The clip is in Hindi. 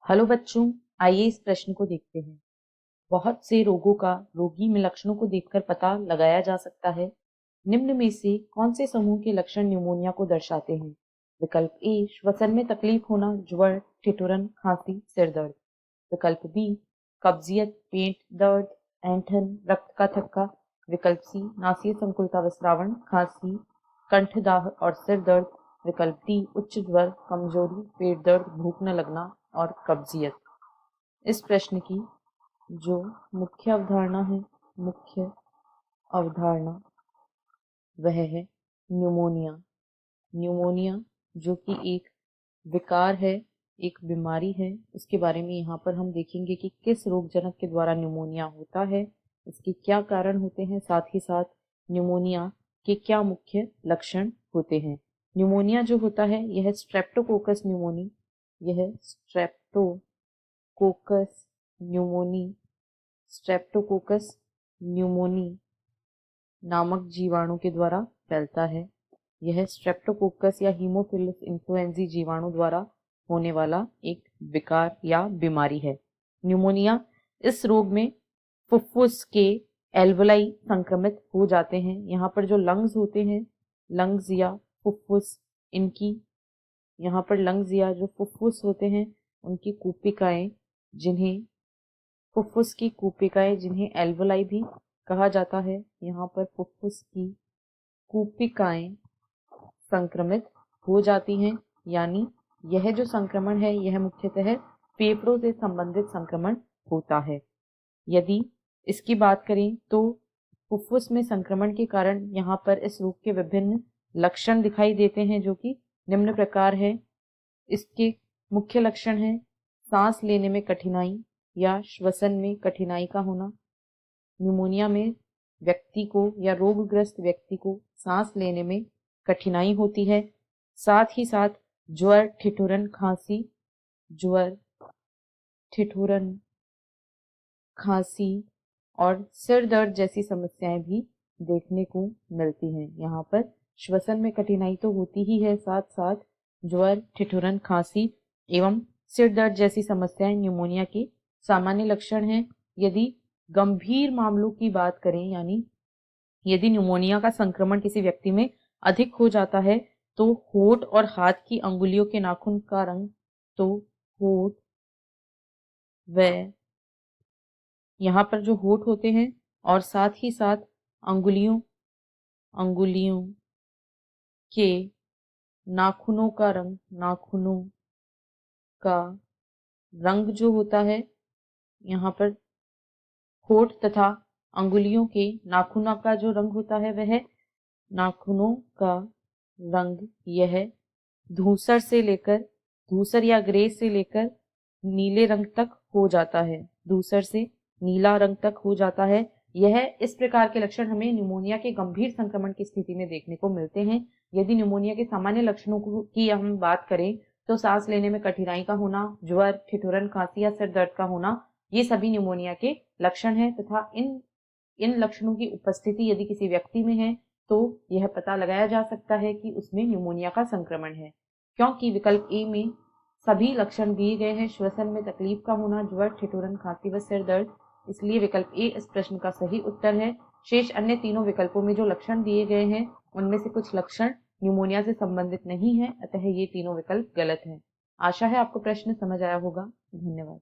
हेलो बच्चों, आइए इस प्रश्न को देखते हैं। बहुत से रोगों का रोगी में लक्षणों को देखकर पता लगाया जा सकता है। निम्न में से कौन से समूह के लक्षण न्यूमोनिया को दर्शाते हैं? विकल्प ए श्वसन में तकलीफ होना, ज्वर, ठिठुरन, खांसी, सिर दर्द। विकल्प बी कब्जियत, पेट दर्द, ऐंठन, रक्त का थक्का। विकल्प सी नासिया संकुलता विस्रावण, खांसी, कंठदाह और सिर दर्द। विकल्प डी उच्च ज्वर, कमजोरी, पेट दर्द, भूख न लगना और कब्जियत। इस प्रश्न की जो मुख्य अवधारणा वह है न्यूमोनिया। न्यूमोनिया जो कि एक विकार है, एक बीमारी है, उसके बारे में यहाँ पर हम देखेंगे कि किस रोगजनक के द्वारा न्यूमोनिया होता है, इसके क्या कारण होते हैं, साथ ही साथ न्यूमोनिया के क्या मुख्य लक्षण होते हैं। न्यूमोनिया जो होता है यह स्ट्रेप्टोकोकस न्यूमोनी नामक जीवाणु के द्वारा फैलता है। यह स्ट्रेप्टोकोकस या हीमोफिलस इन्फ्लुएंजी जीवाणु द्वारा होने वाला एक विकार या बीमारी है। न्यूमोनिया इस रोग में फुफ्फुस के एल्वोलाई संक्रमित हो जाते हैं। यहाँ पर जो लंग्स होते हैं, लंग्स या फुफ्फुस, इनकी यहाँ पर लंग्स या जो फुफ्फुस होते हैं उनकी कूपिकाएं, जिन्हें एल्वोलाई भी कहा जाता है, यहाँ पर फुफ्फुस की कूपिकाएं संक्रमित हो जाती हैं। यानी यह जो संक्रमण है यह मुख्यतः फेफड़ों से संबंधित संक्रमण होता है। यदि इसकी बात करें तो फुफ्फुस में संक्रमण के कारण यहाँ पर इस रोग के विभिन्न लक्षण दिखाई देते हैं, जो कि निम्न प्रकार है। इसके मुख्य लक्षण हैं सांस लेने में कठिनाई या श्वसन में कठिनाई का होना। न्यूमोनिया में व्यक्ति को या रोगग्रस्त व्यक्ति को सांस लेने में कठिनाई होती है। साथ ही साथ ज्वर, ठिठुरन, खांसी और सिर दर्द जैसी समस्याएं भी देखने को मिलती हैं। यहाँ पर श्वसन में कठिनाई तो होती ही है, साथ साथ ज्वर, ठिठुरन, खांसी एवं सिर दर्द जैसी समस्याएं न्यूमोनिया के सामान्य लक्षण हैं। यदि गंभीर मामलों की बात करें, यानी यदि न्यूमोनिया का संक्रमण किसी व्यक्ति में अधिक हो जाता है तो होठ और हाथ की अंगुलियों के नाखून का रंग, होठ व यहाँ पर जो होठ होते हैं और साथ ही साथ अंगुलियों के नाखूनों का रंग जो होता है, यहाँ पर होठ तथा अंगुलियों के नाखूनों का जो रंग होता है वह नाखूनों का रंग यह धूसर या ग्रे से लेकर नीले रंग तक हो जाता है। धूसर से नीला रंग तक हो जाता है। यह इस प्रकार के लक्षण हमें न्यूमोनिया के गंभीर संक्रमण की स्थिति में देखने को मिलते हैं। यदि न्यूमोनिया के सामान्य लक्षणों की हम बात करें तो सांस लेने में कठिनाई का होना, ज्वर, ठिठुरन, खांसी या सिर दर्द का होना, ये सभी न्यूमोनिया के लक्षण हैं तथा इन लक्षणों की उपस्थिति यदि किसी व्यक्ति में है तो यह पता लगाया जा सकता है कि उसमें न्यूमोनिया का संक्रमण है। क्योंकि विकल्प ए में सभी लक्षण दिए गए हैं, श्वसन में तकलीफ का होना, ज्वर, ठिठुरन, खांसी व सिर दर्द, इसलिए विकल्प ए इस प्रश्न का सही उत्तर है। शेष अन्य तीनों विकल्पों में जो लक्षण दिए गए हैं उनमें से कुछ लक्षण न्यूमोनिया से संबंधित नहीं है, अतः ये तीनों विकल्प गलत हैं। आशा है आपको प्रश्न समझ आया होगा। धन्यवाद।